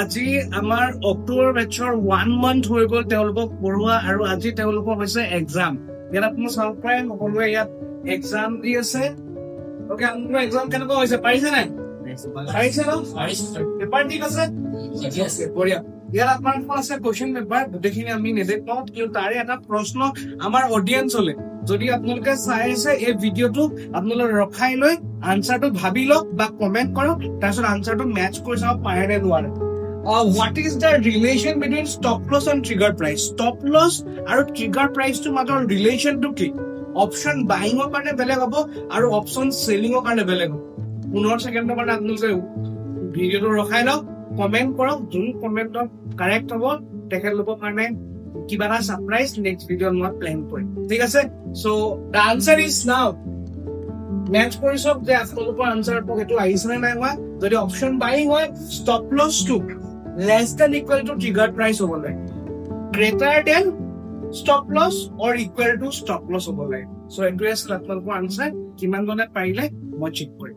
আজি আমাৰ অক্টোবৰ বেচৰ 1 month হৈ গ'ল তেওঁলোকক পঢ়োৱা আৰু আজি তেওঁলোকৰ হৈছে এক্সাম ইয়াত আপুনি চাব পাৰে সকলোৱে ইয়াত এক্সাম দি আছে ওকে আপোনাৰ এক্সাম কেনেকুৱা হৈছে পাৰিছে নাই পাৰিছে ন পেপাৰ ঠিক আছে ঠিক আছে বঢ়িয়া ইয়াত আপোনাৰ আছে কোৱেশ্চন পেপাৰ গোটেইখিনি আমি নেদেখাও কিন্তু তাৰে এটা প্ৰশ্ন আমাৰ অডিয়েন্সলে যদি আপোনালোকে চাই আছে এই ভিডিঅটো আপোনালোকে ৰখাই লৈ আনসাৰটো ভাবি লওক বা কমেন্ট কৰক তাৰপিছত আনসাৰটো মেচ কৰি চাব পাৰে নে নোৱাৰে what is the relation between stop loss and trigger price stop loss আৰু trigger price to মাজৰ relation to কি option buying ৰ কাৰণে বেলেগ হ'ব আৰু option selling ৰ কাৰণে বেলেগ হ'ব 15 সেকেন্ডৰ কাৰণে আপোনালোকে ভিডিঅটো ৰখাই লওক কমেন্ট কৰক যোন কমেন্টত কাৰেক্ট হ'ব তেখেতলোকৰ কাৰণে কিবা এটা সাৰপ্ৰাইজ নেক্সট ভিডিঅ'ত মই প্লেন কৰিম ঠিক আছে so the answer is now match কৰি সব যে আপোনালোকৰ আনসাৰ পকেটো আহিছে নে নাই হোৱা যদি অপচন বাইং হয় stop loss to less than equal to trigger price হ'ব লাগে greater than stop loss or equal to stop loss হ'ব লাগে সো এটো আছে আপোনালোকৰ আনসাৰ কিমান গনে পাৰিলে মই চেক কৰিম